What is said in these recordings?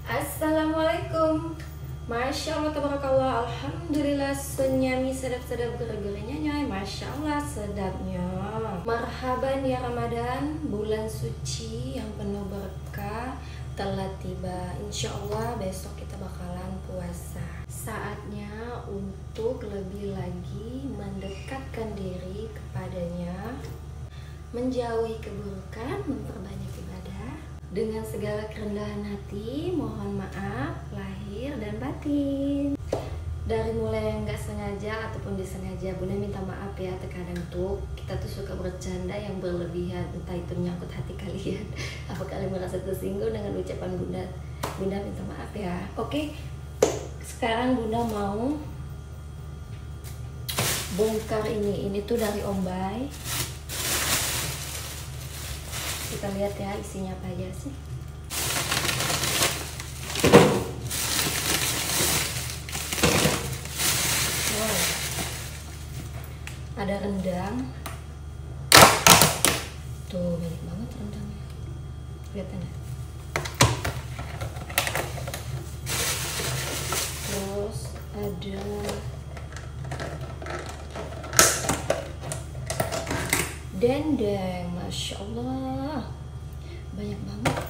Assalamualaikum. Masya Allah, tabarakallah, alhamdulillah, senyami sedap-sedap gara-gara nyanyi. Masya Allah, sedapnya. Marhaban ya Ramadan, bulan suci yang penuh berkah telah tiba. Insya Allah besok kita bakalan puasa. Saatnya untuk lebih lagi mendekatkan diri kepadanya, menjauhi keburukan, memperbanyak ibadah. Dengan segala kerendahan hati, mohon maaf lahir dan batin. Dari mulai yang gak sengaja ataupun disengaja, Bunda minta maaf ya. Terkadang tuh kita tuh suka bercanda yang berlebihan, entah itu menyangkut hati kalian. Apa kalian merasa tersinggung dengan ucapan Bunda? Bunda minta maaf ya. Oke, sekarang Bunda mau bongkar ini. Ini tuh dari Om Bay. Kita lihat ya isinya apa aja sih. Wow. Ada rendang. Tuh banyak banget rendangnya. Kelihatan ya? Terus ada dendeng, Masya Allah, banyak banget.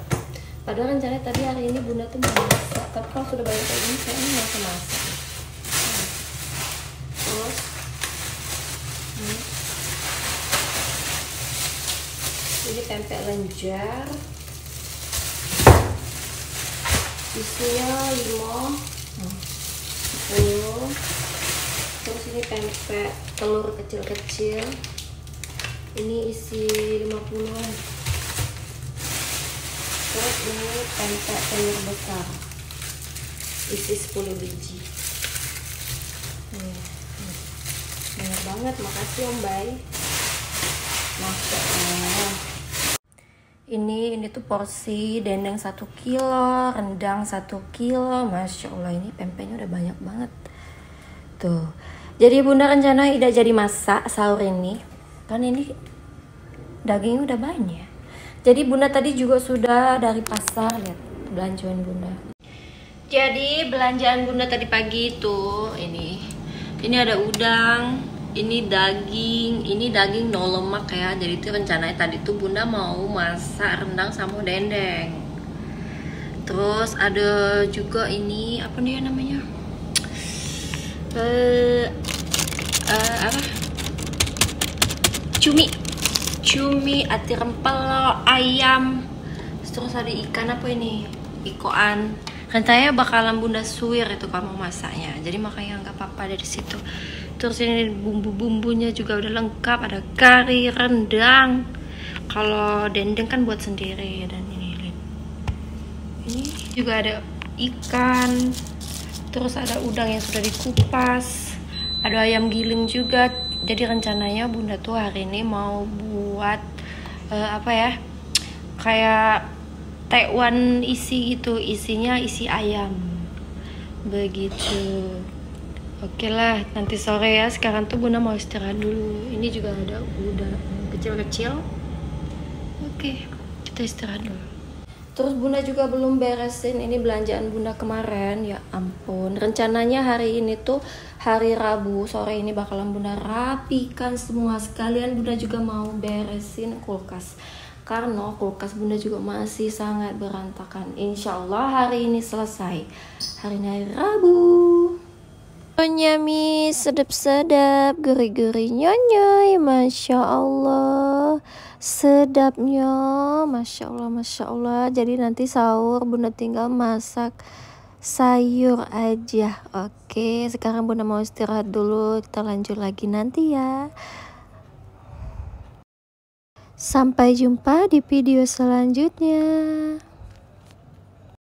Padahal rencananya tadi hari ini Bunda tuh mau masak, tapi kalau sudah banyak kayak gini saya nggak usah masak. Terus ini pempek lenjar, isinya 10. Terus ini pempek telur kecil-kecil. Ini isi 50-an. Terus ini pempek telur besar, isi 10 biji. Banyak banget, makasih Om Bay. Masya Allah. Ini tuh porsi dendeng 1 kilo, rendang 1 kilo. Masya Allah, ini pempeknya udah banyak banget. Tuh. Jadi Bunda rencana tidak jadi masak sahur ini. Kan ini dagingnya udah banyak. Jadi Bunda tadi juga sudah dari pasar, lihat belanjaan Bunda. Jadi belanjaan Bunda tadi pagi itu ini ada udang, ini daging no lemak ya. Jadi itu rencananya tadi tuh Bunda mau masak rendang sama dendeng. Terus ada juga ini apa nih namanya? Apa? Cumi, ati rempel, ayam. Terus ada ikan apa ini? Ikoan. Rencananya bakalan Bunda suwir itu kalau mau masaknya. Jadi makanya nggak apa-apa dari situ. Terus ini bumbu-bumbunya juga udah lengkap. Ada kari, rendang. Kalau dendeng kan buat sendiri. Dan ini juga ada ikan. Terus ada udang yang sudah dikupas. Ada ayam giling juga. Jadi rencananya Bunda tuh hari ini mau buat apa ya, kayak tekwan isi gitu, isinya isi ayam begitu. Oke lah, nanti sore ya. Sekarang tuh Bunda mau istirahat dulu. Ini juga ada udang kecil-kecil. Oke, kita istirahat dulu. Terus Bunda juga belum beresin ini belanjaan Bunda kemarin. Ya ampun, rencananya hari ini tuh hari Rabu sore ini bakalan Bunda rapikan semua. Sekalian Bunda juga mau beresin kulkas, karena kulkas Bunda juga masih sangat berantakan. Insya Allah hari ini selesai. Hari ini hari Rabu. Nyami sedap-sedap, gurih-gurih nyonyoy, Masya Allah, sedapnya, Masya Allah, Masya Allah. Jadi nanti sahur Bunda tinggal masak sayur aja. Oke, sekarang Bunda mau istirahat dulu. Kita lanjut lagi nanti ya. Sampai jumpa di video selanjutnya.